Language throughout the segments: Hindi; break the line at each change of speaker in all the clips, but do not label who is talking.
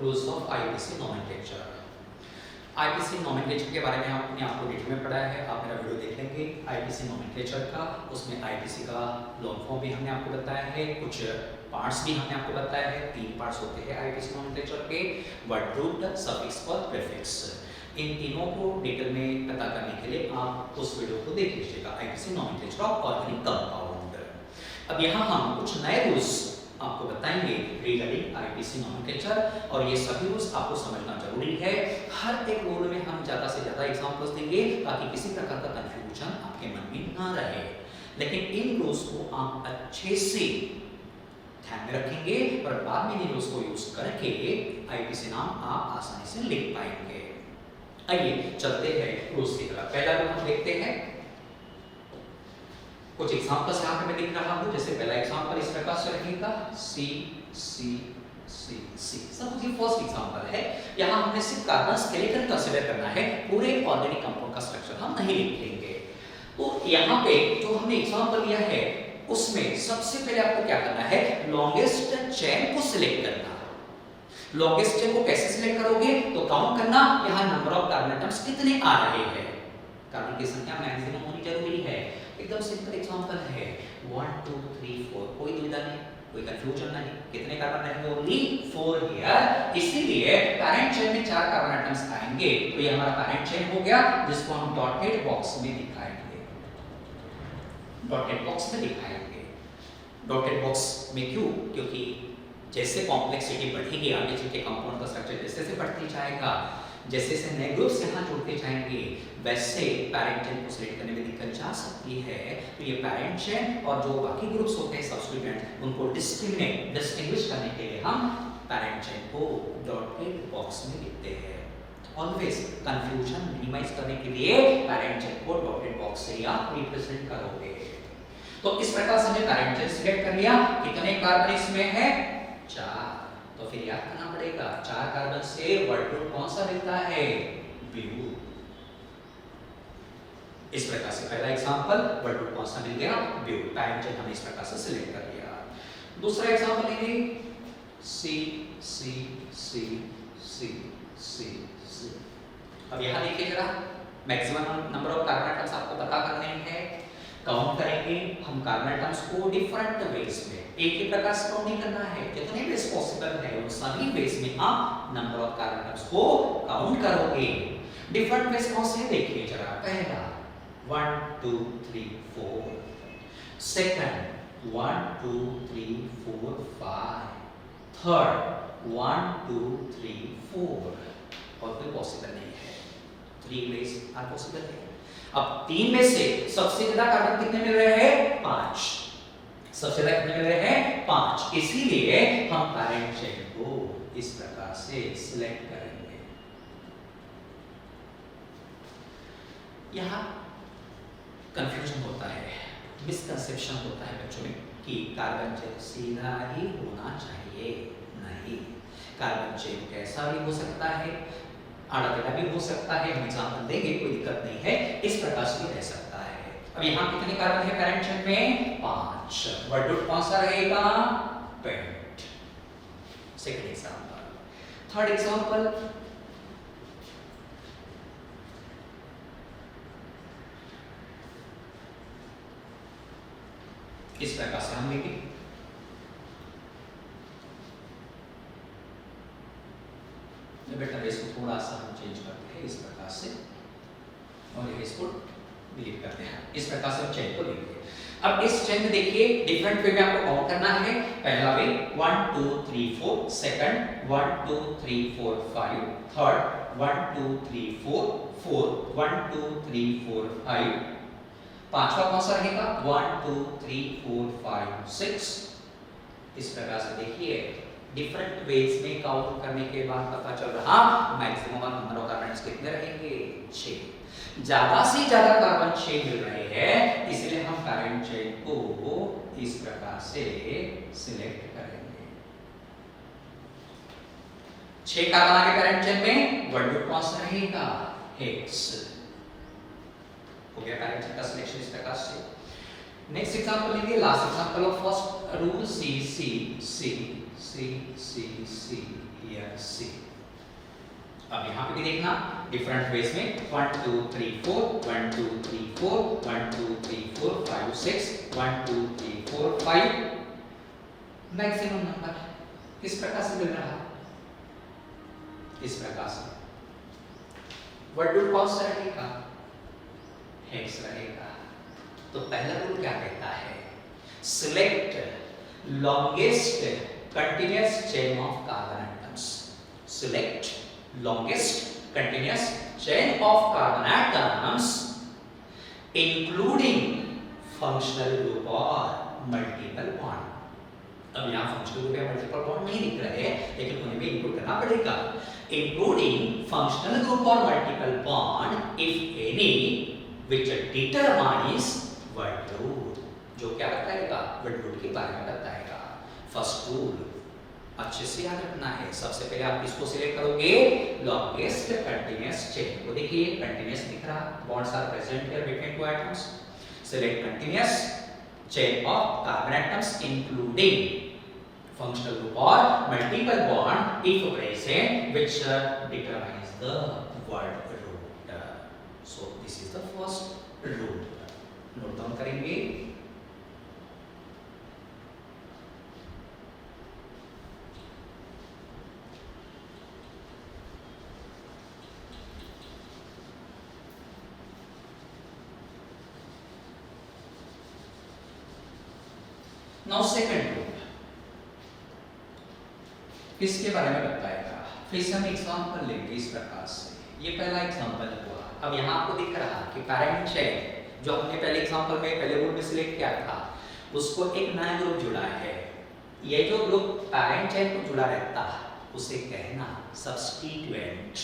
Rules of IPC nomenclature. IPC nomenclature के बारे में आपने आपको डिटेल में पढ़ा है, आप मेरा वीडियो देख लेंगे आईपीसी नोमेनक्लेचर का। उसमें आईपीसी का लॉन्ग फॉर्म भी हमने आपको बताया है, कुछ पार्ट्स भी हमने आपको बताया है। 3 पार्ट्स होते हैं आईपीसी नोमेनक्लेचर के, वर्ड रूट, सफिक्स और प्रीफिक्स। इन तीनों को डिटेल में पता करने के लिए आप उस वीडियो को देख लीजिएगा, IPC nomenclature of organic compound. अब यहाँ हम कुछ नए रूल्स आपको बताएंगे रिगार्डिंग आईपीसी नोमेनक्लेचर, और ये सभी रूल्स आपको समझना जरूरी है। हर एक रूल में हम ज़्यादा से ज़्यादा एग्जांपल्स देंगे ताकि किसी प्रकार का कंफ्यूजन आपके मन में ना रहे। लेकिन इन रूल्स को आप अच्छे से ध्यान में रखेंगे और बाद में इन रूल्स को यूज करके आईपीसी नाम आप आसानी से लिख पाएंगे। आइए चलते हैं रूल्स की तरफ। पहला रूल हम देखते हैं, कुछ एग्जांपल्स यहाँ पे मैं दिख रहा हूँ। जैसे पहला एग्जांपल इस प्रकार से रहेगा सी सी सी सी। सपोज ये फर्स्ट एग्जांपल है, यहाँ हमने सिर्फ कार्बन स्केलेटन कंसीडर करना है, पूरे ऑर्गेनिक कंपाउंड का स्ट्रक्चर हम नहीं लिखेंगे। तो यहाँ पे जो हमने एग्जांपल लिया है उसमें सबसे पहले आपको क्या करना है, लॉन्गेस्ट चेन को सिलेक्ट करना। लॉन्गेस्ट चेन को कैसे सिलेक्ट करोगे, तो काउंट करना यहाँ नंबर ऑफ कार्बन एटम्स कितने आ रहे हैं। कार्बन की संख्या मैक्सिमम होनी जरूरी है। एकदम सिंपल एग्जांपल है 1 2 3 4, कोई दुविधा नहीं, कोई कंफ्यूजन नहीं। कितने कार्बन रहेंगे, ओनली 4 हियर। इसीलिए पैरेंट चेन में 4 कार्बन एटम्स आएंगे, तो ये हमारा पैरेंट चेन हो गया, जिसको हम डॉटेड बॉक्स में दिखाएंगे। डॉटेड बॉक्स में दिखाएंगे। डॉटेड बॉक्स में क्यों, क्योंकि जैसे कॉम्प्लेक्सिटी बढ़ेगी आगे चल के कंपाउंड का स्ट्रक्चर जैसे जैसे बढ़ती जाएगा, जैसे जैसे नए ग्रुप्स यहाँ जुड़ते जाएंगे, वैसे पैरेंट चेन को सिलेक्ट करने में दिक्कत जा सकती है। तो ये पैरेंट चेन और जो बाकी ग्रुप्स होते हैं सब्स्टिट्यूएंट, उनको डिस्टिंग्विश करने के लिए हम पैरेंट चेन को डॉटेड बॉक्स में लिखते हैं। ऑलवेज कंफ्यूजन मिनिमाइज करने के लिए पैरेंट चेन को डॉटेड बॉक्स से आप रिप्रेजेंट करोगे। तो इस प्रकार से हमने पैरेंट चेन सिलेक्ट कर लिया। कितने कार्बन इसमें है, 4। तो फिर याद करना पड़ेगा 4 कार्बन से वर्ड रूट कौन सा मिलता है, ब्यू। इस प्रकार से पहला एग्जांपल वर्ड रूट कौन सा मिल गया, ब्यू। पैरेंट चेन हमने इस प्रकार से सिलेक्ट कर लिया। दूसरा एग्जांपल लेंगे सी सी सी सी सी सी। अब यहां देखिए जरा, maximum number of carbon atoms आपको पता करने हैं। काउंट करेंगे हम कार्बन एटम्स को डिफरेंट वेज में, एक ही प्रकार से काउंट नहीं करना है। जितने वेज पॉसिबल है उन सभी वेज में आप नंबर ऑफ कार्बन एटम्स को काउंट करोगे। डिफरेंट वेज कौन से देखिए जरा। पहला 1 2 3 4, सेकंड 1 2 3 4 5, थर्ड 1 2 3 4, और कोई पॉसिबल नहीं है। 3 वेज आर पॉसिबल है। अब 3 में से सबसे ज्यादा कार्बन कितने मिल रहे हैं, 5। सबसे ज्यादा कितने मिल रहे हैं, 5। इसीलिए हम पैरेंट चेन को इस प्रकार से सिलेक्ट करेंगे। यहाँ कंफ्यूजन होता है, मिसकंसेप्शन होता है बच्चों में कि कार्बन चेन सीधा ही होना चाहिए। नहीं, कार्बन चेन कैसा भी हो सकता है, आड़ा टेढ़ा भी हो सकता है। हम एग्जांपल देंगे, कोई दिक्कत नहीं है। इस प्रकार से भी रह सकता है। अब यहाँ कितने कार्बन है पैरेंट चेन में, 5। वर्ड रूट कौन सा रहेगा, pent. Second example. Third example, इस प्रकार से हम लेंगे। बेटा इसको थोड़ा सा हम चेंज करते हैं इस प्रकार से, और ये इसको डिलीट करते हैं। इस प्रकार से हम चेन को लिखेंगे। अब इस चेन में देखिए डिफरेंट वे में आपको काउंट करना है। पहला वे 1 2 3 4, सेकंड 1 2 3 4 5, थर्ड 1 2 3 4, फोर्थ 1 2 3 4 5, पांचवा कौन सा रहेगा 1 2 3 4 5 6। इस प्रकार से देखिए डिफरेंट वेज में काउंट करने के बाद पता चल रहा मैक्सिमम नंबर ऑफ कार्बन कितने रहेंगे, 6। ज्यादा से ज्यादा कार्बन 6 मिल रहे हैं, इसलिए हम पैरेंट चेन को इस प्रकार से सिलेक्ट करेंगे। 6 कार्बन आगे पैरेंट चेन में, वर्ड रूट कौन सा रहेगा, हेक्स। हो गया पैरेंट चेन का सिलेक्शन इस प्रकार से। नेक्स्ट एग्जांपल लेंगे, last example of first rule see see see see see see here see. अब यहाँ पे भी देखना डिफरेंट वेज में 1 2 3 4 1 2 3 4 1 2 3 4 5 6 1 2 3 4 5 मैक्सिमम नंबर किस प्रकार से मिल रहा, इस प्रकार से वर्ड कौन सा रहेगा, हेक्स रहेगा। तो पहला रूल क्या कहता है, select longest continuous chain of carbon atoms. Select longest continuous chain of carbon atoms including functional group or multiple bond। अब यहाँ functional group या multiple bond नहीं दिख रहे लेकिन उन्हें भी include करना पड़ेगा। including functional group or multiple bond if any which determines word root, जो क्या बताएगा, word root के बारे में बताएगा। फर्स्ट रूल अच्छे से याद रखना है। सबसे पहले आप किसको सिलेक्ट करोगे, लॉन्गेस्ट कंटीन्यूअस चेन को। देखिए कंटीन्यूअस दिख रहा, bonds are present here between two atoms. Select continuous chain of carbon atoms including functional group और multiple bond if present which determines the word root. So this is the first rule. Note down करेंगे। नाउ सेकंड रूल किसके बारे में बताएगा, फिर से हम एग्जांपल लेंगे इस प्रकार से। ये पहला एग्जांपल हुआ। अब यहाँ आपको दिख रहा कि पैरेंट चेन जो हमने पहले एग्जांपल में पहले ग्रुप में सिलेक्ट किया था उसको एक नया ग्रुप जुड़ा है। ये जो ग्रुप पैरेंट चेन को जुड़ा रहता उसे कहना सब्स्टिट्यूएंट।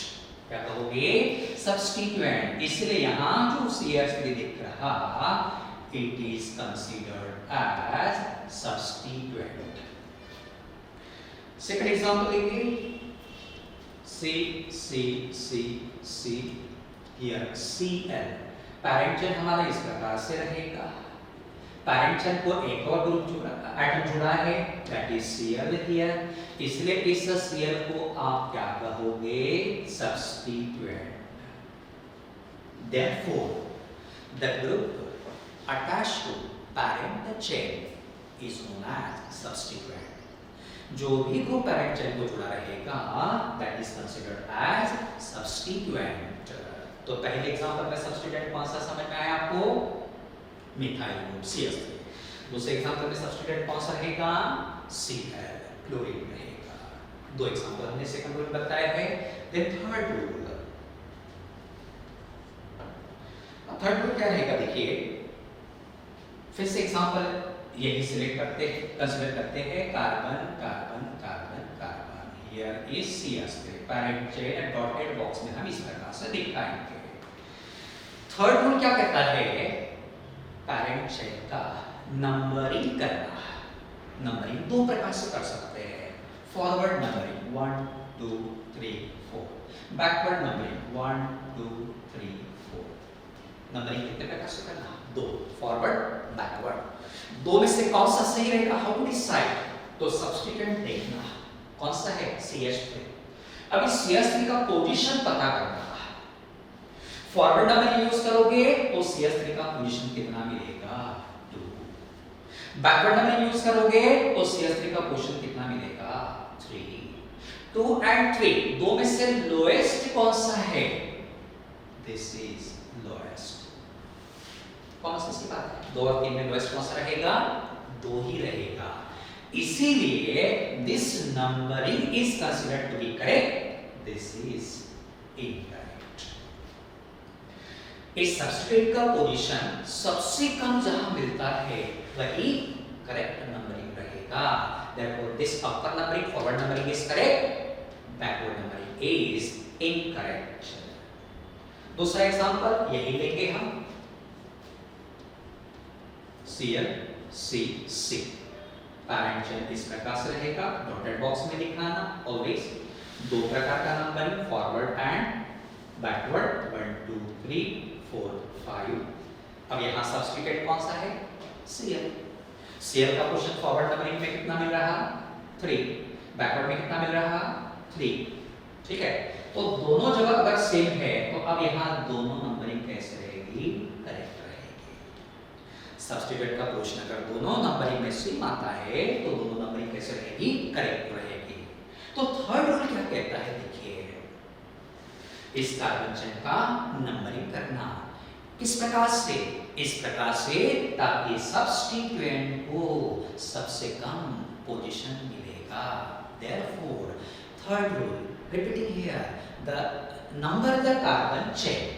क्या कहोगे, सब्स्टिट्यूएंट। इसलिए यहाँ जो CH3 दिख रहा it is considered as substituent। Second example लेंगे, C C C C here Cl। Parent chain हमारा इस प्रकार से रहेगा। पैरेंट चेन को एक और ग्रुप जुड़ा, एटम जुड़ा है, दैट इज Cl here। इसलिए इस Cl को आप क्या कहोगे, substituent. therefore the group attached to parent chain is known as substituent। जो भी ग्रुप पैरेंट चेन को जुड़ा रहेगा that is considered as substituent। तो पहले एग्जांपल में सब्स्टिट्यूएंट कौन सा समझ में आया आपको, मिथाइल ग्रुप CH3। दूसरे एग्जांपल में सब्स्टिट्यूएंट कौन सा रहेगा, Cl क्लोरीन रहेगा। दो एग्जांपल हमने सेकंड रूल बताया है। Then third rule, third rule क्या रहेगा, देखिए फिर से एग्जांपल यही सिलेक्ट करते हैं, कंसीडर करते हैं carbon carbon carbon carbon. Here is CH3 parent chain dotted box में हम इस प्रकार से दिखाएंगे। थर्ड रूल क्या कहता है, पैरेंट चेन का नंबरिंग करना। नंबरिंग दो प्रकार से कर सकते हैं, forward numbering 1 2 3 4, backward numbering 1 2 3 4। Numbering कितने प्रकार से करना, दो, फॉरवर्ड बैकवर्ड। दो में से कौन सा सही रहेगा, हाउ टू डिसाइड, तो सब्स्टिट्यूएंट देखना कौन सा है, CH3। अब इस CH3 का पोजीशन पता करना। फॉरवर्ड नंबर यूज करोगे तो CH3 का पोजीशन कितना मिलेगा, 2। बैकवर्ड नंबर यूज करोगे तो CH3 का पोजीशन कितना मिलेगा, 3। 2 and 3 दो में से लोएस्ट कौन सा है, दिस इज लोएस्ट। कौन सी बात है, 2 और 3 में लोएस्ट कौन सा रहेगा, 2 ही रहेगा। इसीलिए this numbering is considered to be correct, this is incorrect. इस सब्स्टिट्यूएंट का पोजीशन सबसे कम जहां मिलता है वही करेक्ट नंबरिंग रहेगा। therefore this upper numbering forward numbering is correct, backward numbering is incorrect। दूसरा एग्जांपल यही लेंगे हम, Cl C C parent chain इस प्रकार से रहेगा, डॉटेड बॉक्स में दिखाना ऑलवेज। दो प्रकार का नंबरिंग, फॉरवर्ड एंड बैकवर्ड, 1 2 3 4 5। अब यहाँ सब्स्टिट्यूएंट कौन सा है, Cl। Cl का पोजीशन फॉरवर्ड नंबरिंग में कितना मिल रहा, 3। बैकवर्ड में कितना मिल रहा 3, ठीक है। तो दोनों जगह अगर सेम है तो अब यहाँ दोनों नंबरिंग कैसे रहेगी, करेक्ट रहेगी। सब्स्टिट्यूट का प्रश्न अगर दोनों नंबरिंग में सेम आता है तो दोनों नंबरिंग कैसे रहेगी, करेक्ट रहेगी। तो थर्ड रूल क्या कहता है, देखिए इस कार्बन चेन का नंबरिंग करना किस प्रकार से, इस प्रकार से ताकि सब्स्टिट्यूएंट को सबसे कम पोजीशन मिलेगा। Therefore, third rule, repeating here, number the carbon chain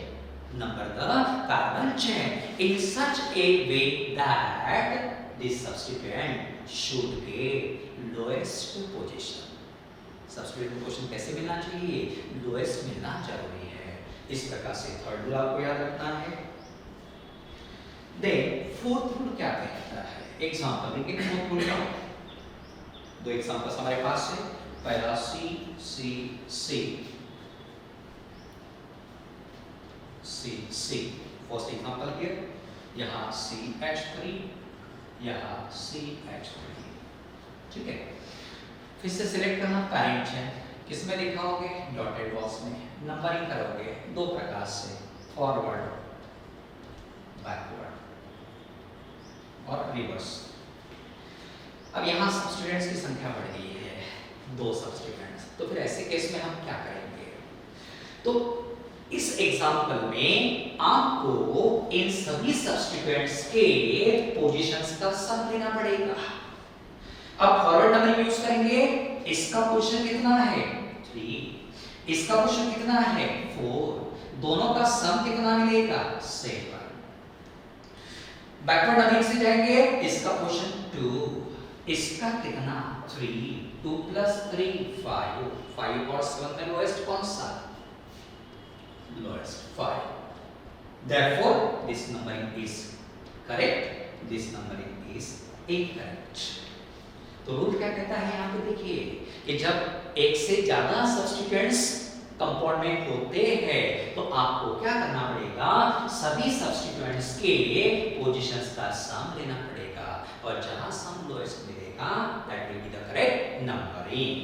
in such a way that the substituent should get lowest position. Substituent position कैसे मिलना चाहिए, लोएस्ट मिलना जरूरी है। इस प्रकार से थर्ड रूल आपको याद रखना है। देन फोर्थ रूल क्या कहता है, एग्जांपल देखिए फोर्थ रूल का दो एग्जांपल्स हमारे पास है। पहला सी see see see C, first example here, यहाँ CH3, यहाँ CH3, ठीक है। फिर से सिलेक्ट करना पैरेंट चेन, किसमें दिखाओगे, डॉटेड बॉक्स में। नंबरिंग करोगे दो प्रकार से, फॉरवर्ड, बैकवर्ड और रिवर्स। अब यहाँ सब्स्टिट्यूएंट्स की संख्या बढ़ गई है, 2 सब्स्टिट्यूएंट्स, तो फिर ऐसे केस में हम क्या करेंगे। तो इस एग्जांपल में आपको इन सभी सब्स्टिट्यूएंट्स के पोजीशंस का सम लेना पड़ेगा। अब फॉरवर्ड नंबरिंग यूज करेंगे, इसका पोजीशन कितना है 3, इसका पोजीशन कितना है 4, दोनों का सम कितना मिलेगा 7। बैकवर्ड नंबरिंग से जाएंगे, इसका पोजीशन 2, इसका कितना 3, 2 + 3 5, 5 और 7 में लोएस्ट कौन सा, lowest 5। Therefore this numbering is correct, this numbering is incorrect। तो रूल क्या कहता है यहाँ पे देखिए कि जब एक से ज्यादा सब्स्टिट्यूएंट्स कंपाउंड में होते हैं तो आपको क्या करना पड़ेगा, सभी सब्स्टिट्यूएंट्स के पोजीशंस का सम लेना पड़ेगा और जहां सम लोएस्ट मिलेगा that will be the correct numbering.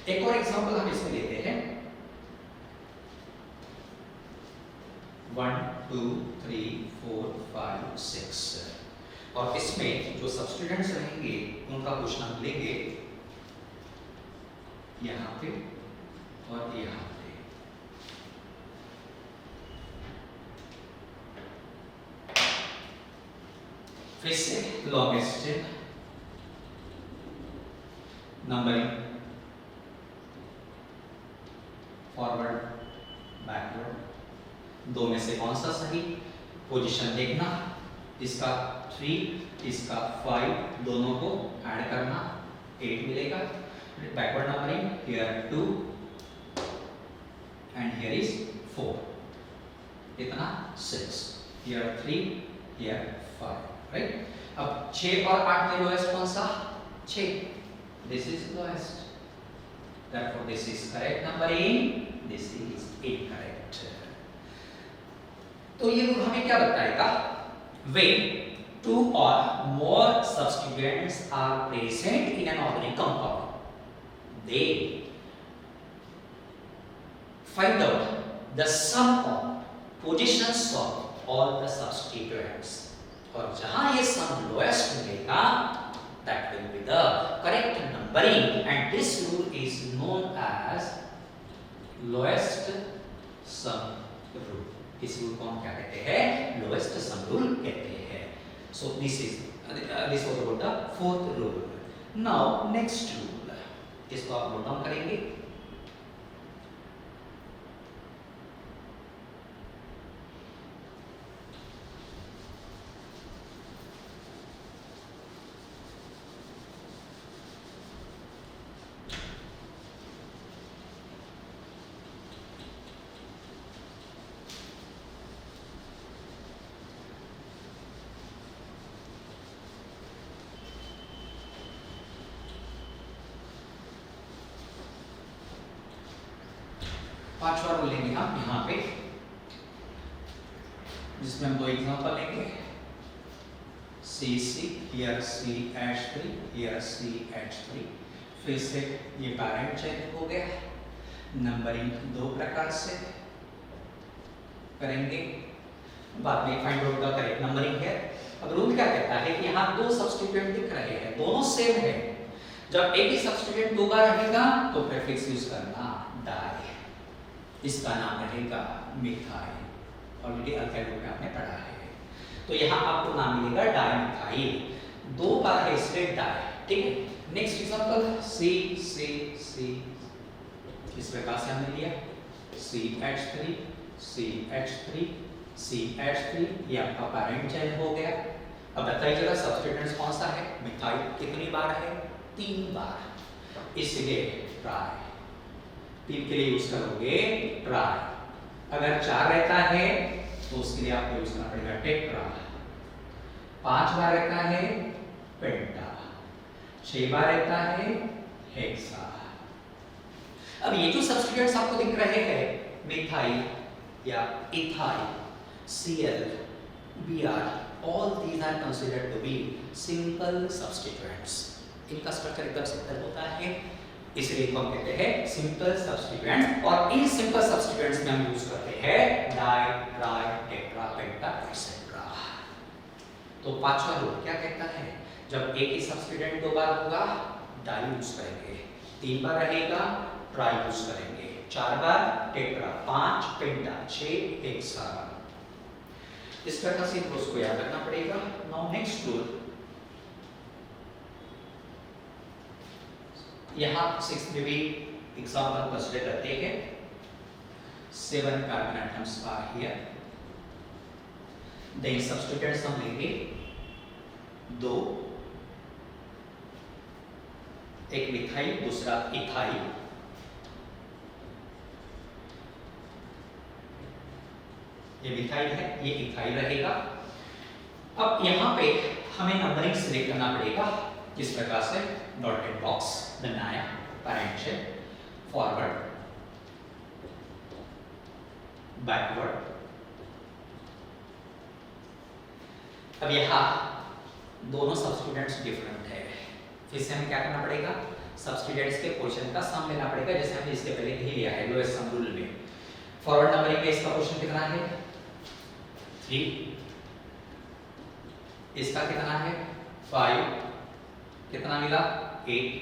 एक और एग्जांपल हम इसमें लेते हैं, 1 2 3 4 5 6, और इसमें जो सब्स्टिट्यूएंट्स रहेंगे उनका क्वेश्चन हम लेंगे यहाँ पे और यहाँ पे। फिर से लॉन्गेस्ट नंबरिंग, फॉरवर्ड बैकवर्ड, दो में से कौन सा सही, पोजीशन देखना, इसका 3 इसका 5, दोनों को ऐड करना 8 मिलेगा। Backward numbering, here 2 and here is 4, इतना 6, हियर 3 हियर 5, राइट। अब 6 और 8 में लोएस्ट कौन सा 6, this is lowest, therefore this is correct numbering, this is incorrect। तो ये रूल हमें क्या बताएगा, when 2 or more substituents are present in an organic compound, they find out the sum of positions of all the substituents, और जहां ये sum lowest मिलेगा that will be the correct numbering, and this rule is known as lowest sum rule। इस रूल को हम क्या कहते हैं, लोएस्ट सम रूल कहते हैं। So this was about the fourth rule. Now next rule, इसको आप नोट डाउन करेंगे। पांचवा रूल लेंगे हम यहाँ पे, जिसमें हम दो एग्जांपल लेंगे, CC, here CH3, here CH3, फिर से ये पैरेंट चेक हो गया। नंबरिंग दो प्रकार से करेंगे, बाद में find out the correct numbering है। अब रूल क्या कहता है कि यहाँ दो सब्स्टिट्यूएंट दिख रहे हैं, दोनों सेम है। जब एक ही सब्स्टिट्यूएंट दो बार रहेगा तो प्रीफिक्स यूज करना डाई, इसका नाम रहेगा मिथाइल। ऑलरेडी अल्काइल ग्रुप में आपने पढ़ा है, तो यहाँ आपको नाम मिलेगा डाइमिथाइल। दो बार है इसलिए डाई, ठीक है। नेक्स्ट एग्जांपल सी सी सी, इस प्रकार से हमने लिया CH3 CH3 CH3, ये आपका पैरेंट चेन हो गया। अब बताइएगा सब्स्टिट्यूएंट कौन सा है? मिथाइल। कितनी बार है? 3 बार, इसलिए ट्राई। 3 के लिए यूज करोगे ट्राई। अगर 4 रहता है तो उसके लिए आपको यूज करना पड़ेगा टेट्रा। 5 बार रहता है पेंटा, 6 बार रहता है हेक्सा। अब ये जो सब्स्टिट्यूएंट्स आपको दिख रहे हैं मिथाइल या ethyl, Cl, Br, all these are considered to be simple substituents। इनका स्ट्रक्चर एकदम सिंपल होता है, इसलिए इनको हम कहते हैं सिंपल सब्स्टिट्यूएंट्स। और इन सिंपल सब्स्टिट्यूएंट्स में हम यूज करते हैं डाई, ट्राई, टेट्रा, पेंटा एक्सेट्रा। तो पांचवा रूल क्या कहता है? जब एक ही सब्स्टिट्यूएंट दो बार होगा डाई यूज करेंगे, 3 बार रहेगा ट्राई यूज करेंगे, 4 बार टेट्रा, 5 पेंटा, 6 हेक्सा। इस प्रकार से रूल्स को याद रखना पड़ेगा। नाउ नेक्स्ट रूल, यहां 6th में भी एग्जांपल कंसीडर करते हैं। 7 carbon atoms are here, then substituents हम लेंगे 2, एक मिथाइल दूसरा इथाइल। ये मिथाइल है, ये इथाइल रहेगा। अब यहाँ पे हमें नंबरिंग सिलेक्ट करना पड़ेगा। किस प्रकार से? डॉटेड बॉक्स बनाया, पैरेंट चेन, फॉरवर्ड, बैकवर्ड। अब यहाँ दोनों सब्स्टिट्यूएंट्स डिफरेंट है, फिर से हमें क्या करना पड़ेगा? सब्स्टिट्यूएंट्स के पोजीशन का सम लेना पड़ेगा, जैसे हमने इसके पहले ही लिया है लोएस्ट सम रूल में। फॉरवर्ड नंबरिंग में इसका पोजीशन कितना है? 3, इसका कितना है? 5, कितना मिला? 8।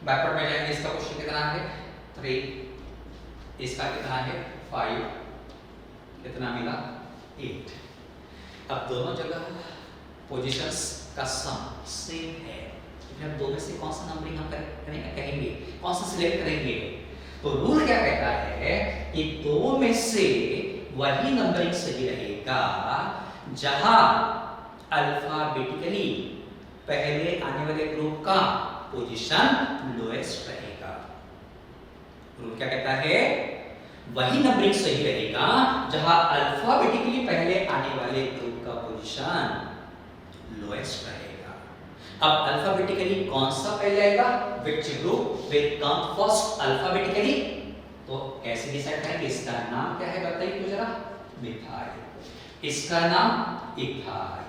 बैकवर्ड में जाएंगे, इसका क्वेश्चन कितना है? 3, इसका कितना है? 5, कितना मिला? 8। अब दोनों जगह पोजीशंस का सम सेम है, तो अब दो में से कौन सा नंबरिंग हम कहेंगे, कौन सा सिलेक्ट करेंगे? तो रूल क्या कहता है कि दो में से वही नंबरिंग सही रहेगा जहां अल्फाबेटिकली पहले आने वाले ग्रुप का पोजीशन लोएस्ट रहेगा। रूल क्या कहता है? वही नंबरिंग सही रहेगा जहां अल्फाबेटिकली पहले आने वाले ग्रुप का पोजीशन लोएस्ट रहेगा। अब अल्फाबेटिकली कौन सा पहले आएगा? Which group will come first alphabetically? तो कैसे डिसाइड करेंगे? इसका नाम क्या है बताइए तो जरा? मिथाइल। इसका नाम इथाइल।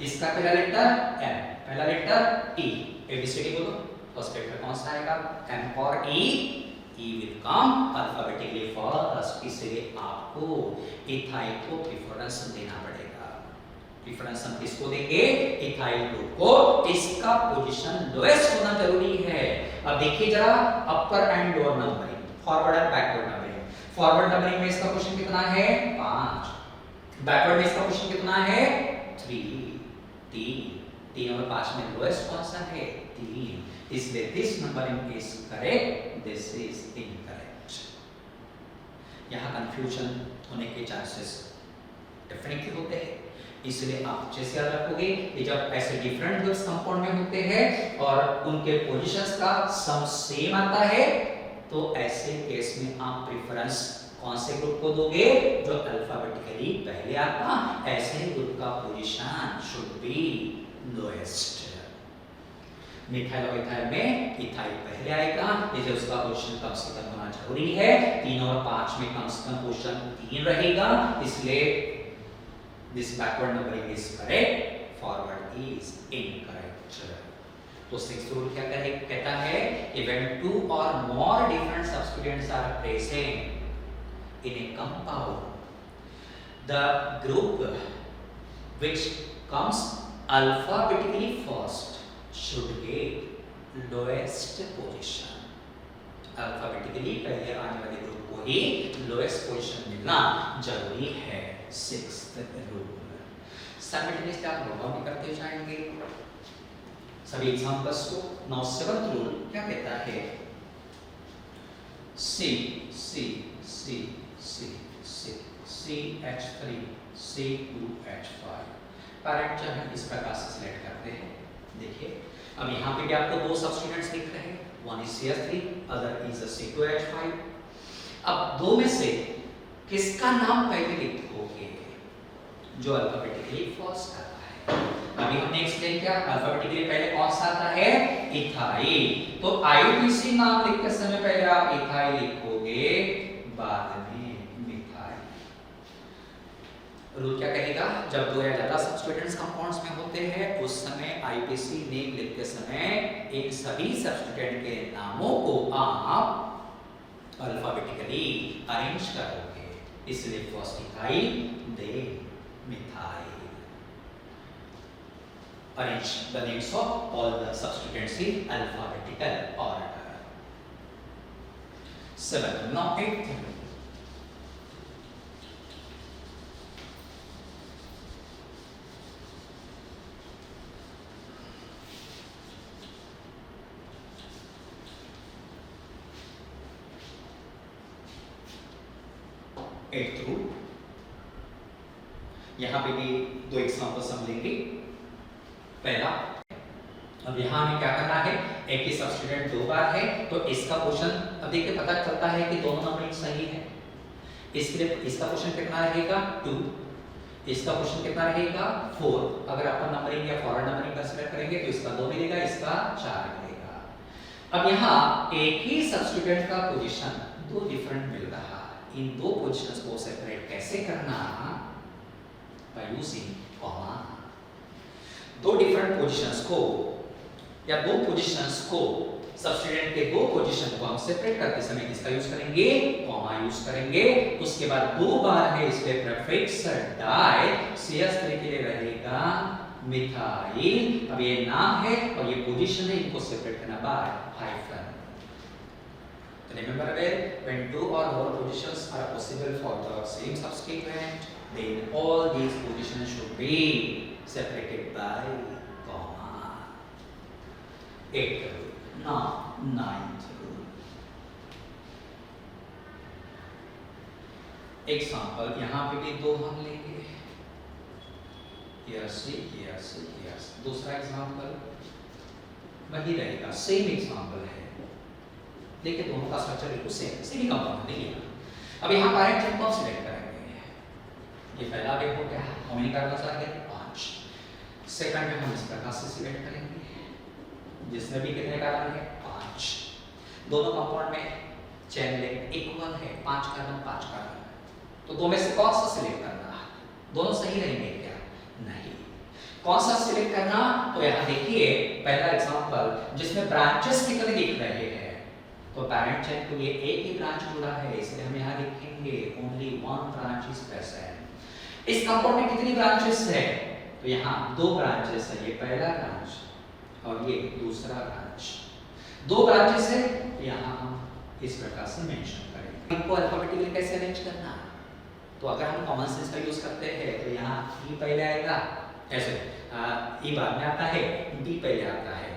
इसका पहला लेटर M, पहला लेटर E। एबीसीडी बोलो, फर्स्ट लेटर कौन सा आएगा? M for E, E will come alphabetically first, इसलिए आपको इथाइल को प्रेफरेंस देना पड़ेगा। प्रेफरेंस हम किसको देंगे? इथाइल ग्रुप को। इसका पोजीशन लोएस्ट होना जरूरी है। अब देखिए जरा upper and lower numbering, forward and backward numbering. Forward numbering में इसका क्वेश्चन कितना है? 5। बैकवर्ड में इसका क्वेश्चन कितना है? 3। 3 और 5 में लोएस्ट कौन सा है? 3। इसलिए this numbering is correct, this is incorrect. यहाँ कंफ्यूजन होने के चांसेस डेफिनेटली होते हैं, इसलिए आप जैसे याद रखोगे कि जब ऐसे डिफरेंट ग्रुप्स कंपाउंड में होते हैं और उनके पोजीशंस का सम सेम आता है, तो ऐसे केस में आप प्रेफरेंस कौन से ग्रुप को दोगे? जो अल्फाबेटिकली पहले आता, ऐसे ग्रुप का position should be lowest. Methyl और इथाइल में इथाइल पहले आएगा, इसलिए उसका पोजीशन कम से कम होना जरूरी है। 3 और 5 में कम से कम पोजीशन 3 रहेगा, इसलिए this backward numbering is correct, forward is incorrect. तो सिक्स्थ रूल क्या कहता है, when two or more different substituents are present in a compound, the group which comes alphabetically first should get lowest position. Alphabetically पहले आने वाले ग्रुप को ही लोएस्ट पोजीशन मिलना जरूरी है। सिक्स्थ रूल साइमल्टेनियसली आप नोट डाउन करते जाएंगे सभी एग्जांपल्स को। नाउ सेवंथ रूल क्या कहता है, C C C C C C H3 C2H5 parent जो हम इस प्रकार से सिलेक्ट करते हैं। देखिए अब यहाँ पे भी आपको दो सब्स्टिट्यूएंट्स दिख रहे हैं, one is CH3 other is C2H5। अब दो में से किसका नाम पहले लिखोगे, जो अल्फाबेटिकली फर्स्ट आता है। अभी हमने एक्सप्लेन किया अल्फाबेटिकली पहले कौन सा आता है, इथाइल। तो IUPAC नाम लिखते समय पहले आप इथाइल लिखोगे, बाद में मिथाइल। रूल क्या कहेगा, जब दो या ज्यादा सब्स्टिट्यूएंट्स कंपाउंड्स में होते हैं उस समय IUPAC नेम लिखते समय इन सभी सब्स्टिट्यूएंट के नामों को आप अल्फाबेटिकली अरेंज करोगे। इसलिए first ethyl then methyl. Arrange the names of all the substituents in alphabetical order. 7. Now 8th. Eighth rule, यहां पे भी दो एग्जांपल्स हम लेंगे। पहला, अब यहाँ हमें क्या करना है, एक ही सब्स्टिट्यूएंट दो बार है तो इसका क्वेश्चन अब देखिए पता चलता है कि दोनों नंबरिंग सही है। इसके लिए इसका क्वेश्चन कितना रहेगा 2, इसका क्वेश्चन कितना रहेगा 4। अगर अपन नंबरिंग या फॉरवर्ड नंबरिंग कंसीडर करेंगे तो इसका 2 मिलेगा, इसका 4 मिलेगा। अब यहाँ एक ही सब्स्टिट्यूएंट का पोजीशन दो डिफरेंट मिल रहा, इन दो पोजीशंस को सेपरेट कैसे करना, बाय यूजिंग कॉमा। दो डिफरेंट पोजीशंस को या दो पोजीशंस को सब्स्टिट्यूएंट के दो पोजीशन को हम सेपरेट करते समय किसका यूज करेंगे, कॉमा यूज करेंगे। उसके बाद दो बार है इसलिए प्रीफिक्स डाई, CH3 के लिए रहेगा मिथाइल। अब ये नाम है और ये पोजीशन है, इनको सेपरेट करना बाय हाइफन। तो remember when two or more positions are possible for the same substituent, then all these positions should be separated by comma. 8th rule. Now 9th rule. Example, यहाँ पे भी दो हम लेंगे, here C, here C, here C। दूसरा एग्जाम्पल वही रहेगा, सेम एग्जाम्पल है, देखिए दोनों का स्ट्रक्चर बिल्कुल सेम, सेम कंपाउंड नहीं है। अब यहाँ पैरेंट चेक कौन सिलेक्ट करेंगे, ये पहला वे हो गया, how many कार्बन्स आ गए 5। सेकंड में हम इस प्रकार से सिलेक्ट करेंगे जिसमें भी कितने कार्बन है 5। दोनों कंपाउंड में चेन लेंथ इक्वल है, 5 कार्बन 5 कार्बन। तो दो में से कौन सा सिलेक्ट करना, दोनों सही रहेंगे क्या, नहीं। कौन सा सिलेक्ट करना, तो यहाँ देखिए पहला एग्जांपल जिसमें ब्रांचेस कितने दिख रहे हैं, तो पैरेंट चेन के लिए एक ही ब्रांच जुड़ा है, इसलिए हम यहाँ लिखेंगे only one branch is present. इस कंपाउंड में कितनी ब्रांचेस है, तो यहाँ दो ब्रांचेस है, ये पहला ब्रांच और ये दूसरा ब्रांच। दो ब्रांचेस है, यहाँ हम इस प्रकार से मेंशन करेंगे। इनको अल्फाबेटिकली कैसे अरेंज करना, तो अगर हम कॉमन सेंस का यूज करते हैं तो यहाँ ई पहले आएगा, ऐसे ई बाद में आता है, डी पहले आता है।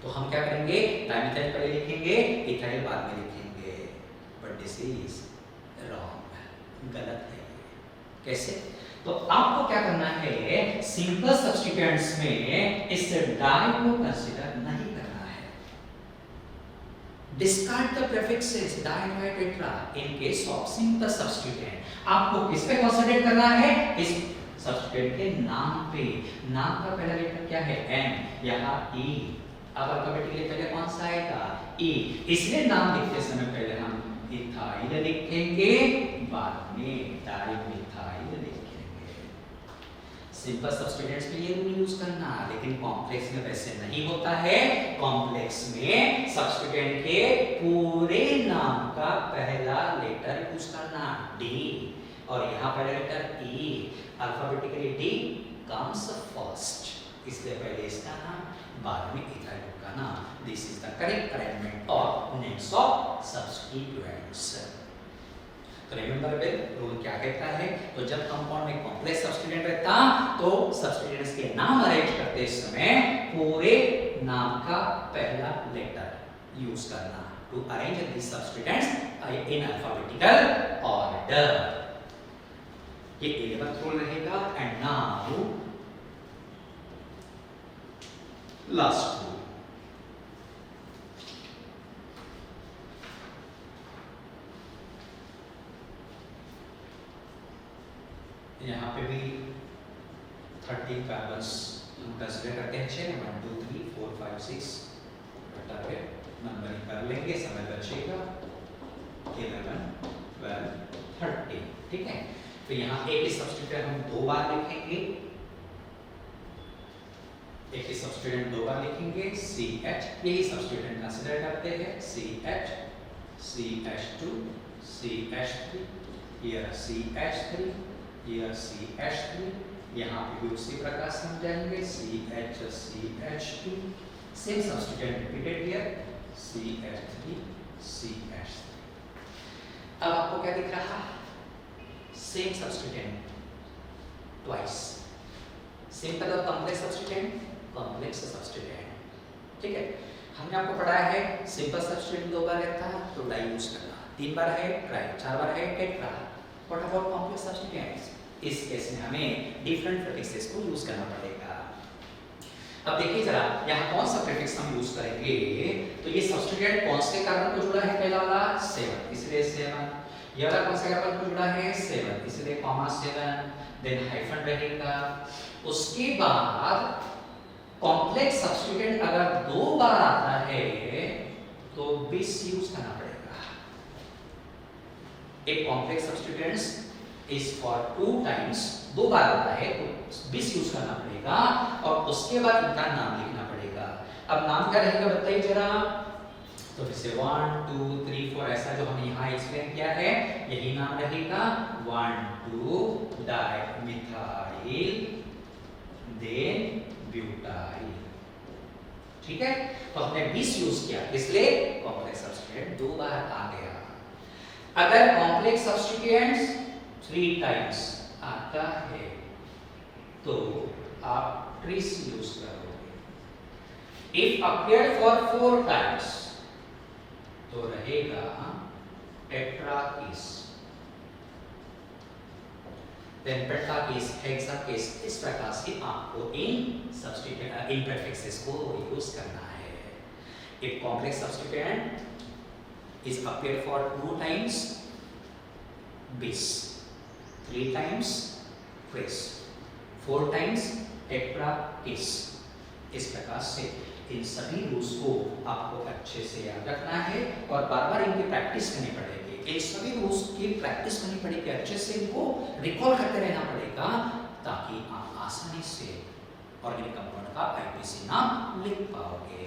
तो हम क्या करेंगे, डाइमिथाइल पहले लिखेंगे, इथाइल बाद में लिखेंगे, बट दिस इज रॉन्ग, गलत है। कैसे, तो आपको क्या करना है, सिंपल सब्स्टिट्यूएंट्स में इस डाई को कंसीडर नहीं करना है। Discard the prefixes di, tri, tetra in case of simple substituent. आपको किस पे कंसीडर करना है, इस सब्स्टिट्यूएंट के नाम पे। नाम का पहला लेटर क्या है एन, यहाँ ई। अब अल्फाबेटिकली पहले कौन सा आएगा, ई, इसलिए नाम लिखते समय पहले हम इथाइल लिखेंगे, बाद में डाइमिथाइल लिखेंगे। सिंपल सब्स्टिट्यूएंट्स में ये रूल यूज करना, लेकिन कॉम्प्लेक्स में वैसे नहीं होता है। कॉम्प्लेक्स में सब्स्टिट्यूएंट के पूरे नाम का पहला लेटर यूज करना डी, और यहाँ पहला लेटर ई। अल्फाबेटिकली डी कम्स फर्स्ट, इसलिए पहले इसका नाम बाद में इथाइल ग्रुप का नाम। This is the correct arrangement of names of substituents. तो रिमेंबर वेल रूल क्या कहता है, तो जब कंपाउंड में कॉम्प्लेक्स सब्स्टिट्यूएंट रहता तो सब्स्टिट्यूएंट्स के नाम अरेंज करते समय पूरे नाम का पहला लेटर यूज करना to arrange this substituents in alphabetical order. ये 11th रूल रहेगा। And now last rule. यहाँ पे भी 30 कार्बन्स हम कंसीडर करते हैं। 6 1 2 3 4 5 6 बटा पे नंबरिंग कर लेंगे, समय बचेगा 11 12 13। ठीक है, तो यहाँ एक ही सब्स्टिट्यूएंट हम दो बार लिखेंगे, एक ही सब्स्टिट्यूएंट दो बार लिखेंगे CH। यही सब्स्टिट्यूएंट कंसीडर करते हैं CH, CH2, CH3, here CH3, here CH3, यहाँ पे भी उसी प्रकार समझाएंगे CH, CH2, same substituent repeated here CH3, CH3। अब आपको क्या दिख रहा है, सेम सब्स्टिट्यूएंट ट्वाइस। सिंपल और कॉम्प्लेक्स सब्स्टिट्यूएंट, कॉम्प्लेक्स सब्स्टिट्यूएंट। ठीक है, हमने आपको पढ़ाया है सिंपल सब्स्टिट्यूएंट दो बार रहता है तो डाई यूज करना, 3 बार है ट्राई, 4 बार है tetra. What about complex substituents, इस केस में हमें डिफरेंट प्रीफिक्सेस को यूज करना पड़ेगा। अब देखिए जरा यहाँ कौन सा प्रीफिक्स हम यूज करेंगे, तो ये सब्स्टिट्यूएंट कौन से कार्बन को जुड़ा है, पहला वाला 7, इसलिए 7। ये वाला कौन सा कार्बन को जुड़ा है 7, इसलिए कॉमा 7, देन हाइफन रहेगा। उसके बाद कॉम्प्लेक्स सब्स्टिट्यूएंट अगर दो बार आता है तो बिस यूज करना पड़ेगा। एक complex substituents is for 2 times, दो बार आता है तो बिस यूज करना पड़ेगा, और उसके बाद इनका नाम लिखना पड़ेगा। अब नाम क्या रहेगा बताइए जरा, तो जैसे 1 2 3 4 ऐसा जो हमने यहाँ एक्सप्लेन किया है यही नाम रहेगा। 1 2 डाइमिथाइल देन ब्यूटाइल। ठीक है, तो हमने 20 यूज किया, इसलिए कॉम्प्लेक्स सब्स्टिट्यूएंट दो बार आ गया। अगर कॉम्प्लेक्स सब्स्टिट्यूएंट्स 3 टाइम्स आता है तो आप ट्रिस यूज करोगे। इफ अपीयर फॉर 4 टाइम्स तो रहेगा टेट्राकिस, देन पेंटाकिस, हेक्साकिस। इस प्रकार से आपको इन सब्स्टिट्यूएंट इन प्रीफिक्सेस को यूज करना है। If complex substituent is appear for 2 times bis, 3 times tris, 4 times tetrakiss। इस प्रकार से इन सभी रूल्स को आपको अच्छे से याद रखना है और बार बार इनकी प्रैक्टिस करनी पड़ेगी। इन सभी रूल्स की प्रैक्टिस करनी पड़ेगी, अच्छे से इनको रिकॉल करते रहना पड़ेगा ताकि आप आसानी से ऑर्गेनिक कंपाउंड का IPC नाम लिख पाओगे।